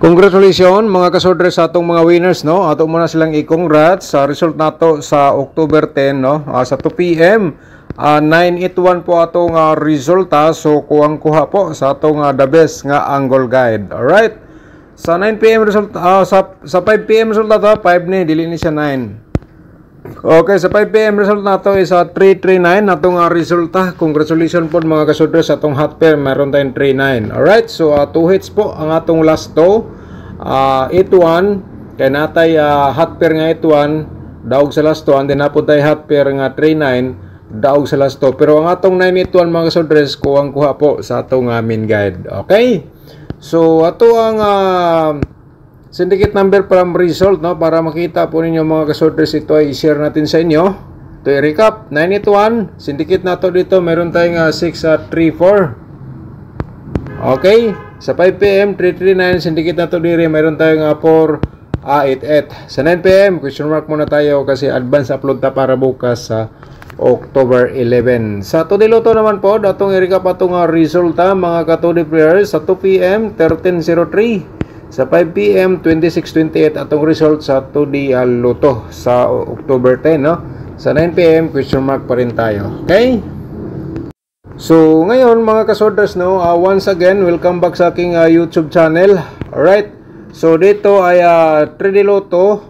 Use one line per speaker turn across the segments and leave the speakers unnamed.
Congratulations mga kasordre sa atong mga winners, no? Ato muna silang i-congrats sa result nato sa October 10, no? Sa 2 PM, 981 po atong resulta. So kuha po sa atong the best nga angle guide. Alright. Sa 9 PM result, sa 5 PM result nato, 5 ni, dili ni siya 9. Okay, sa 5 PM result nato is 339 atong resulta. Congratulations po mga kasudre sa atong hot pair, meron tayong 39. Alright, so 2 hits po ang atong last 81 kay natay hot pair nga 81 daog sa last 2, and then napod tay hot pair nga 39 daog sa last 2. Pero ang atong 981 mga kasudre kuha po sa atong main guide. Okay, so ato ang syndicate number from result, no, para makita po ninyo mga kasorders. Ito ay i-share natin sa inyo. Ito ay recap. 981 syndicate nato dito, meron tayong 634. Okay, sa 5 PM 339 syndicate nato diri, meron tayong 488. Sa 9 PM question mark muna tayo kasi advance upload ta para bukas sa October 11. Sa Tudi Loto naman po, datong i-recap atong resulta mga katudi players. Sa 2 PM 1303, sa 5 PM 2628 atong result sa 2D Loto sa October 10, no? Sa 9 PM question mark pa rin tayo. Okay? So ngayon mga kasorders, no, once again welcome back sa aking YouTube channel. Alright, so dito ay 3D Loto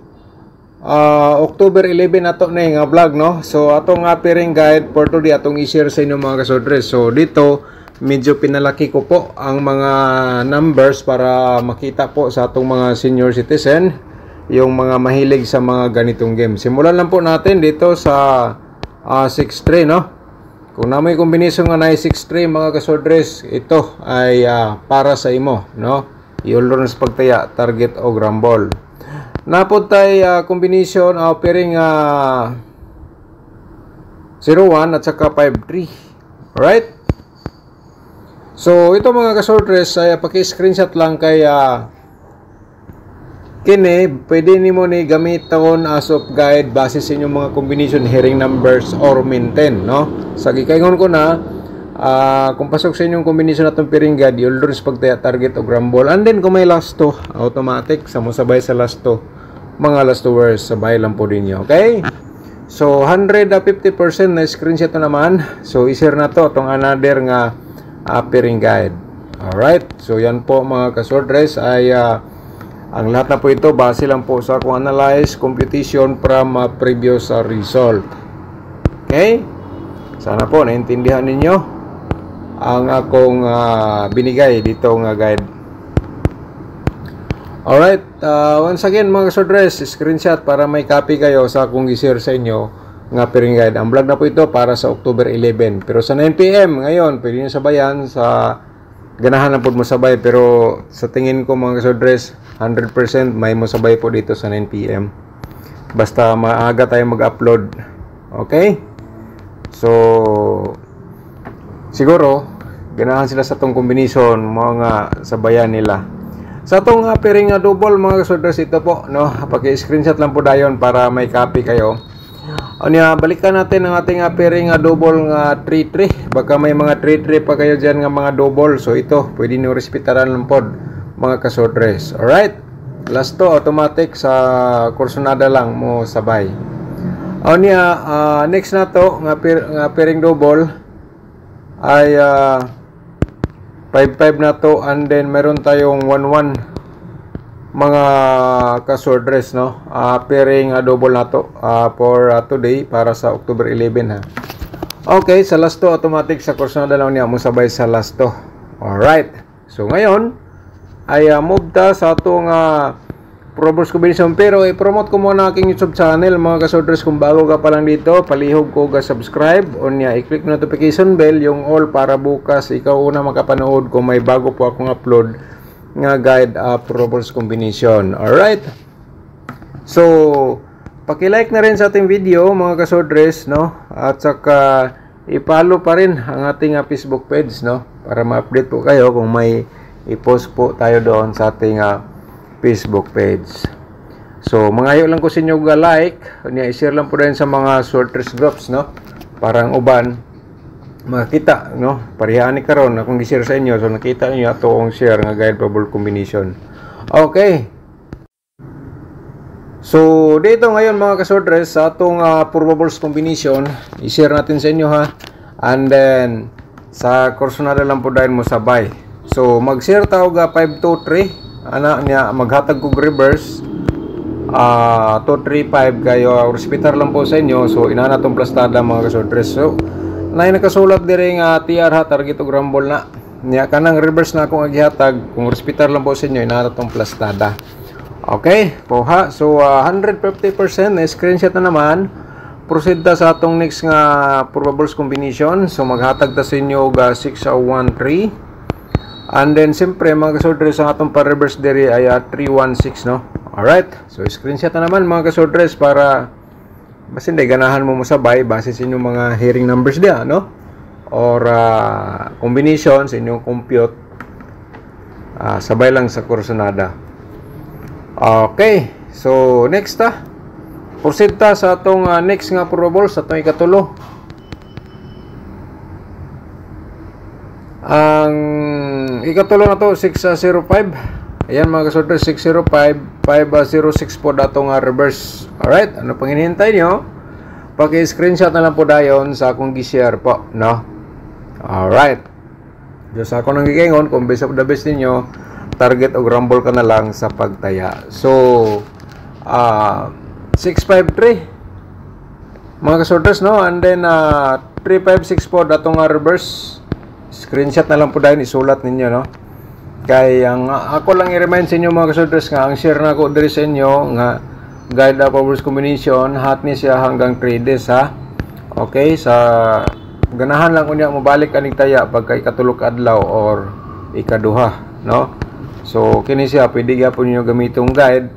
October 11 ato na yung vlog, no? So atong pairing guide for today atong i-share sa inyo mga kasorders. So dito medyo pinalaki ko po ang mga numbers para makita po sa atong mga senior citizen, yung mga mahilig sa mga ganitong game. Simulan lang po natin dito sa 6-3, no? Kung na may kombinasyon nga na 6-3 mga kasordres, ito ay para sa imo, no? Iulor sa pagtaya, target o grambol. Napod tay kombinasyon pairing 0-1 at saka 5-3. Alright? So ito mga kasordres ay paki-screenshot lang kay kini pwede nimo ni gamiton as of guide base sa inyong mga combination, hearing numbers or maintain, no? Sa gikaingon ko na kung pasok sa inyong combination atong pairing guide, you'll lose pagtaya, target o grambol, and then kung may last 2 automatic sa mo sabay sa last 2 mga last 2 words sabay lang po din niyo. Okay, so 150% na screenshot na naman. So i-share na to atong another nga pairing guide. Alright, so yan po mga kasordres ay ang lahat na po ito base lang po sa akong analyze computation from previous result. Okay, sana po naintindihan ninyo ang akong binigay dito nga guide. Alright, once again mga kasordres, screenshot para may copy kayo sa akong i-share sa inyo nga pairing guide. Ang vlog na po ito para sa October 11. Pero sa 9 PM ngayon, pwede nyo sabayan sa ganahan na po mo sabay. Pero sa tingin ko mga kasordres, 100% may mo sabay po dito sa 9 PM. Basta maaga tayo mag-upload. Okay? So, siguro, ganahan sila sa tong combination, mga sabayan nila. Sa itong pairing double mga kasordres, ito po, no? Paki-screenshot lang po dayon para may copy kayo. Balikan natin ang ating pairing double nga 3-3. Baka may mga 3-3 pa kayo dyan nga mga double. So ito, pwede nyo respetaran lang po mga kasordres. Alright, last to automatic sa kursonada lang mo sabay. Next na to nga pairing double ay 5-5 na to, and then meron tayong 1-1 mga kasordres, no? Pairing double na to for today para sa October 11, ha. Okay, sa last to automatic sa course na dalaw niya mo sabay sa last to. Alright, so ngayon ay move ta sa atong Proverbs combination. Pero i-promote ko muna aking YouTube channel mga kasordres. Kung bago ka pa lang dito, palihog ko subscribe o niya i-click notification bell, yung all, para bukas ikaw una makapanood kung may bago po akong upload nga guide Proverbs combination. Alright, so paki-like na rin sa ating video mga kasordres, no? At saka i-follow pa rin ang ating Facebook page, no? Para ma-update po kayo kung may i-post po tayo doon sa ating Facebook page. So mangayo lang ko sa inyo like, i-share lang po rin sa mga sorters groups, no? Parang uban makita, no? Parihani karon akong gi-share sa inyo, so nakita niyo ato ang share nga guide bubble combination. Okay. So, dito ngayon mga kasordres, sa atong probables combination, i-share natin sa inyo ha. And then, sa kursonada lang po dahil mo sabay. So, mag-share tao ga 523. Ana niya, maghatag kong reverse. 235 kayo. Respitar lang po sa inyo. So, inana itong plastada mga kasordres. So, na nakasulat din TR ha, target o grumble na. Niya kanang reverse na akong aghatag. Kung respitar lang po sa inyo, inana itong plastada. Okay, poha. So 150% na screenshot na naman. Proceed ta sa atong next nga probables combination. So maghatag ta sa inyo ga 6013. And then siyempre mga kasordres ang atong pa-reverse diri ay 316 no. Alright. So screenshot na naman mga kasordres para basta hindi ganahan mo masabay base sa inyong mga hearing numbers dia no. Or combination sa inyong compute. Sabay lang sa kursonada. Okay, so next proceed ta sa atong next nga probables sa atong ikatulo. Ang ikatulo na to 605. Ayan mga kasordres, 605 506 po datong reverse. Alright, ano pang hinihintay nyo? Paki-screenshot na lang po dayon sa akong gi-share po, no? Alright. Diyos ako nang gigingon kung best of the best ninyo, target o rumble ka na lang sa pagtaya. So 653 mga kasordres no, and then 356 po datong reverse. Screenshot na lang po dahil isulat ninyo no. Kay ang ako lang i-remind sa inyo mga kasordres nga ang share na ko diri sa inyo nga guide probables combination hot ni siya hanggang 3 days ha. Okay, sa ganahan lang unya mobalik aning taya pagka ikatulog adlaw or ikaduha no. So kini siya pwede gyapon niyo gamitong guide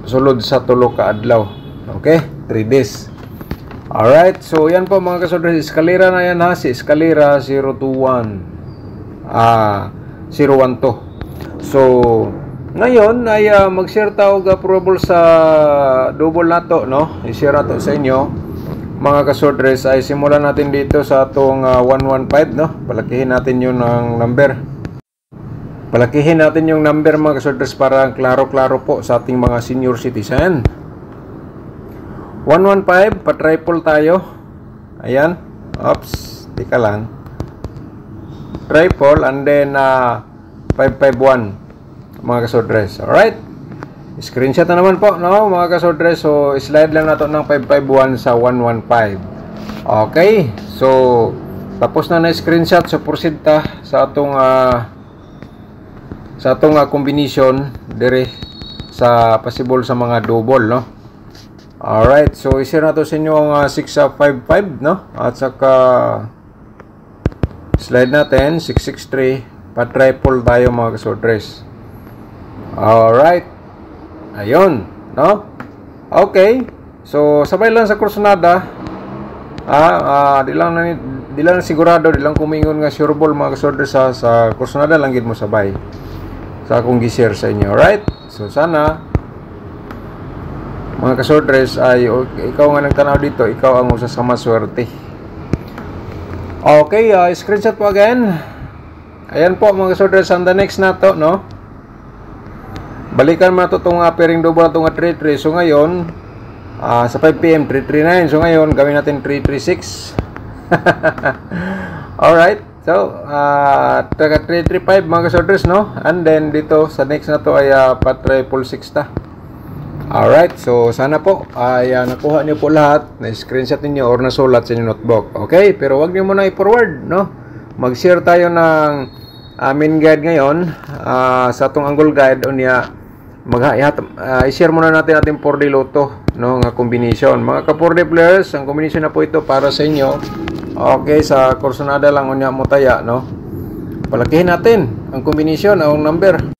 sulod sa tulo ka adlaw. Okay, 3 days. Alright, so yan po mga kasordres, eskalera na yan ha, si eskalera 021 012. So ngayon ay mag-share tao ga probable sa double nato no, i-share nato sa inyo mga kasordres. Ay simulan natin dito sa atong 115 no, palakihin natin yun ng number. Palakihin natin yung number mga kasordres para klaro-klaro po sa ating mga senior citizen. 115, pa-triple tayo. Ayan. Oops, tika lang. Triple and then 551 mga kasordres. Alright. Screenshot na naman po no mga kasordres. So slide lang nato ng 551 sa 115. Okay. So tapos na screenshot. So proceed ta sa atong combination dire sa possible sa mga double no. Alright, so i-share na to sa inyo ang 655 no, at saka slide natin 663 pa triple tayo mga kasordres. Alright, ayun no. Okay, so sabay lang sa kursonada di lang sigurado, di lang kumingon nga sure ball mga kasordres sa kursonada lang gid mo sabay sa akong gi-share sa inyo. Alright, so sana mga kasordres ay ikaw nga nagtanaw dito, ikaw ang usa sa maswerte. Okay, screenshot po again. Ayan po mga kasordres, on the next na to no, balikan mo na to itong pairing double na itong 3-3. So ngayon sa 5pm 339. So ngayon gawin natin 336. Alright, so taga 335 mga kasordres no, and then dito sa next na to ay pa 366 ta. Alright, so sana po ay nakuha niyo po lahat, na screenshot niyo or nasulat sa inyong notebook. Okay, pero wag niyo muna i-forward no. Mag-share tayo ng main guide ngayon sa atong angle guide unya i-share muna natin ating 4D Lotto no nga combination. Mga ka 4D players, ang combination na po ito para sa inyo. Okay, sa kursonada lang unya mo taya no. Palakihin natin ang combination, ang number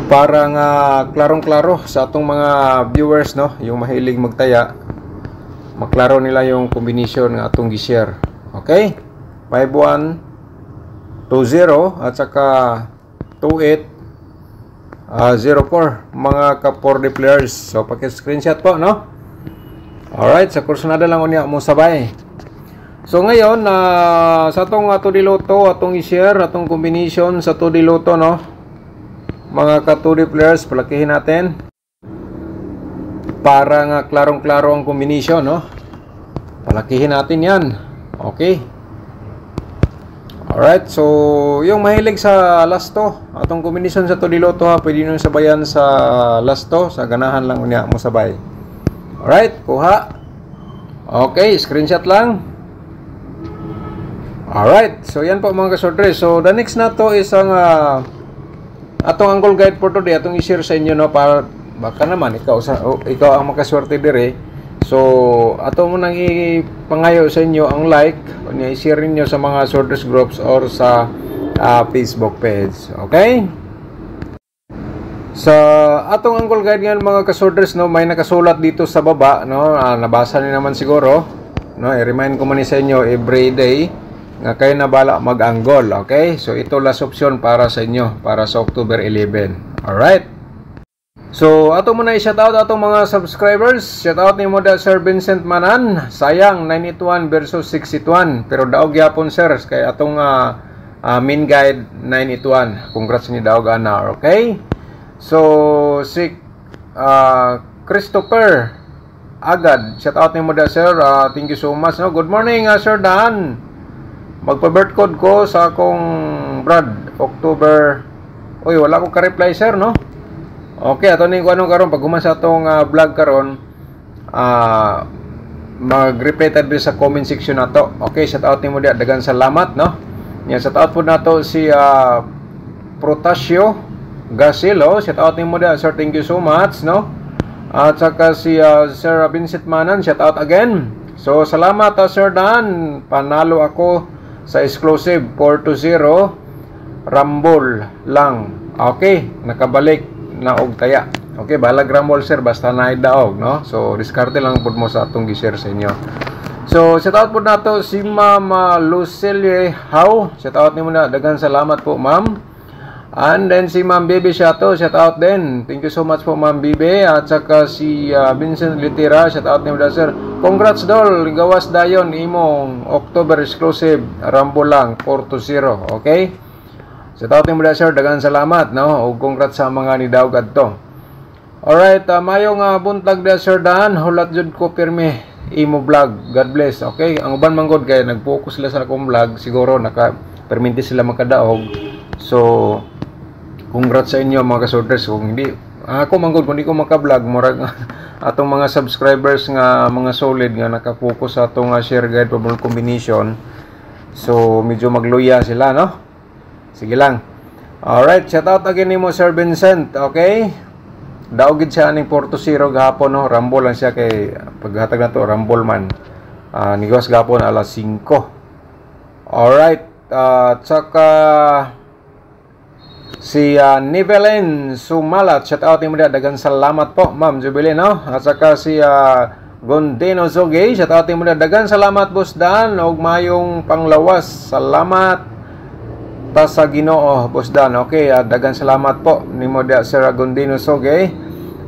para nga klarong-klaro sa atong mga viewers no, yung mahilig magtaya, maklaro nila yung combination nga atong gi-share. Okay, 5120 at saka 2804 mga ka-4D players. So paki-screenshot po no. Alright, sa kursonada lang unya mo sabay. So ngayon sa atong 2D Lotto atong i-share atong combination sa 2D Lotto no. mga ka-2D players, palakihin natin para nga klarong-klaro ang combination, no? Palakihin natin yan. Okay. Alright, so yung mahilig sa lasto, atong combination sa Todiloto ha, pwede nyo sabayan sa lasto, sa ganahan lang niya mo sabay. Alright, kuha. Okay, screenshot lang. Alright, so yan po mga kasordre. So the next na to is ang atong angle guide for today, atong i-share sa inyo, no, para baka naman ikaw ang makaswerte dire. So ato mo nang ipangayo sa inyo ang like, i-share niyo sa mga sorters groups or sa Facebook page. Okay? Sa atong angle guide nga mga kasorters, no, may nakasulat dito sa baba, no, nabasa niyo naman siguro, no, i-remind ko man sa inyo every day nga kayo na bala mag-angle. Okay? So ito last option para sa inyo para sa October 11. Alright? So, ato muna i-shoutout atong mga subscribers. Shoutout ni Moda Sir Vincent Manan. Sayang, 981 versus 681. Pero daog yapon, sir. Kaya atong main guide, 981. Congrats ni daog ana. Okay? So, si Christopher Agad. Shoutout ni Moda Sir. Thank you so much. No? Good morning, Sir Dan. Magpa-birth code ko sa akong Brad. October. Uy, wala ko ka-reply, sir, no? Okay, ato ni kuno karon pag humasa atong vlog karon, mag-reply ta sa comment section nato. Okay, shout out nimo diha, daghang salamat, no. Nya shout out pud nato si Protasio Gasilo, shout out nimo diha, sir, thank you so much, no. At saka si Sir Vincent Manan, shout out again. So salamat Sir Dan, panalo ako sa exclusive 4-0 Rumble lang. Okay, nakabalik na og taya. Okay, balag Rumble, sir, basta naay daog, no? So diskarte lang pud mo sa atong gi-share sa inyo. So shout out pud nato si Ma'am Lucelie How. Shout out nimo na, daghang salamat po, ma'am. And then si Ma'am Bibi Shato, shout out din. Thank you so much po, Ma'am Bibi. At saka si Vincent Litera, shout out nimo da, sir. Congrats dol, gawas dayon imong October exclusive Rumble lang 4-0. Okay? Shout out nimo da, sir, daghang salamat, no? Ug congrats sa mga ni daog adto. Alright, mayong buntag da, Sir Dan, hulat jud ko pirmi imo vlog. God bless. Okay? Ang uban man gud kay nag-focus sila sa akong vlog, siguro naka-perminti sila makadaog. So congrats sa inyo mga kasorters. Kung hindi ako manggod, kung hindi ko maka-vlog, murag atong mga subscribers nga mga solid nga naka-focus sa atong share guide for combination. So medyo magluya sila, no? Sige lang. Alright, shout out again nimo, Sir Vincent. Okay? Daog gid siya ning 4-0 gahapon, no? Rumble lang siya kay paghatag na to Rumble man. Nigawas gahapon alas 5. Alright, tsaka si Nivelin Sumalat, shout out nimo, daghang salamat po, Ma'am Jubilin, no? At saka si Gondino Zoge, shout out nimo, daghang salamat, Boss Dan, og mayong panglawas. Salamat ta sa Ginoo, Boss Dan. Okay, daghang salamat po nimo dia, Sir Gondino Zoge.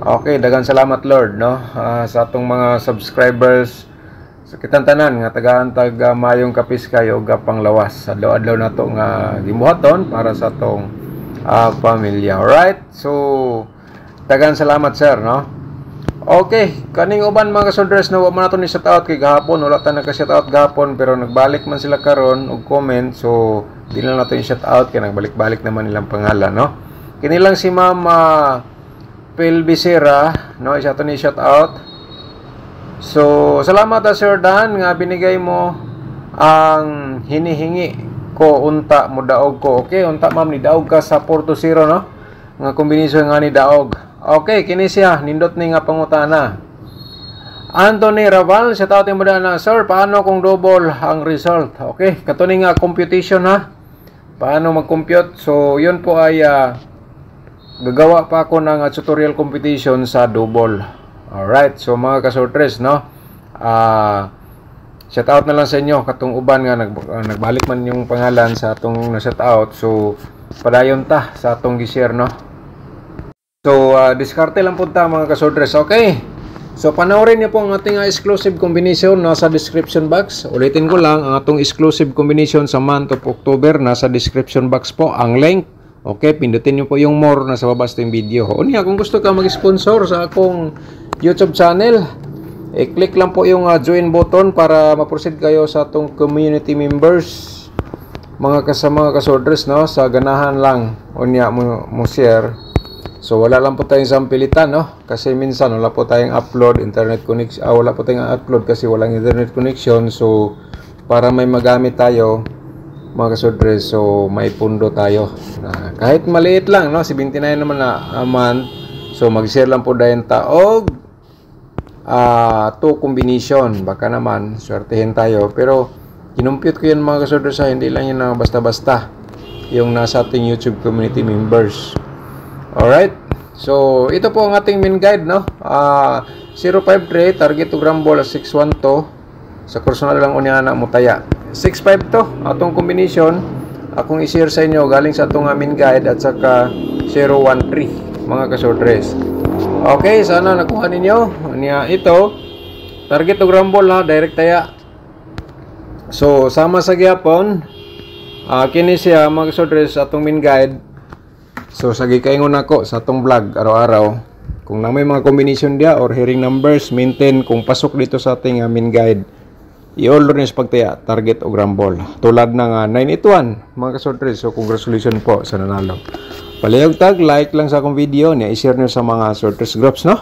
Okay, daghang salamat, Lord, no? Sa atong mga subscribers sa kitang tanan nga tagaantag mayong kapis kayo ga panglawas. Adlaw-adlaw na to nga gibuhaton para sa atong pamilya. Alright, so daghang salamat, sir, no? Okay, kaning uban mga kasolders, no, wa man nato ni shout out kay gahapon, wala ta nagka-shout out gahapon, pero nagbalik man sila karon og comment, so di lang nato i-shout out kay nagbalik-balik naman nilang pangalan, no? Kini lang si Ma'am Phil Becerra, no, isa to ni shout out. So salamat Sir Dan nga binigay mo ang hinihingi ko, unta mo daog ko. Okay, unta ma'am, ni daog ka sa 4-0, no? Nga kombinasyon nga ni daog. Okay, kini siya, nindot ni nga pangutana. Anthony Raval, sa tawag mo na, sir, paano kung double ang result? Okay, katuning nga computation, ha? Paano mag-compute? So, yun po ay gagawa pa ako ng tutorial computation sa double. Alright, so mga kasortres, no? Shout out na lang sa inyo katong uban nga nagbalik man yung pangalan sa atong na-shout out. So, padayon ta sa atong gi-share, no? So, diskarte lang po ta mga kasortres, okay? So, panoorin niyo po ang ating exclusive combination nasa description box. Ulitin ko lang, ang atong exclusive combination sa month of October nasa description box po. Ang link Okay, pindutin nyo po yung more na sa baba sa yung video. O niya, kung gusto ka mag-sponsor sa akong YouTube channel, i-click lang po yung join button para ma-proceed kayo sa atong community members. Mga kasordres, no? Sa ganahan lang. O niya, mo share. So, wala lang po tayong sampilitan, no? Kasi minsan, wala po tayong upload, internet connection. Wala po tayong upload kasi walang internet connection. So, para may magamit tayo, mga kasordres, so may pundo tayo. Kahit maliit lang, no? 79 naman na month. So, mag-share lang po dahil taog 2 combination. Baka naman, swertehin tayo. Pero, kinumpute ko yan mga kasordres, hindi lang yun na basta-basta. Yung nasa ating YouTube community members. Alright? So, ito po ang ating main guide, no? 053, target to grumble 612. Sa kurso na lang unya na mutaya. 6-5 to, atong combination. Akong i-share sa inyo galing sa atong main guide at saka 013, mga kasordres. Okay, sana nakuha ninyo. Ito, target to grumble ha, direct taya. So, sama sa gyapon, kini siya mga kasordres atong main guide. So, sagi kaingon ako sa atong vlog araw-araw. Kung na may mga combination dia or hearing numbers, maintain kung pasok dito sa ating main guide. I-order niyo sa pagtaya, target o grumble. Tulad ng 981, mga kasordres. So, congratulations po sa nanalo. Palayog tag, like lang sa akong video niya. I-share niyo sa mga sorters groups, no?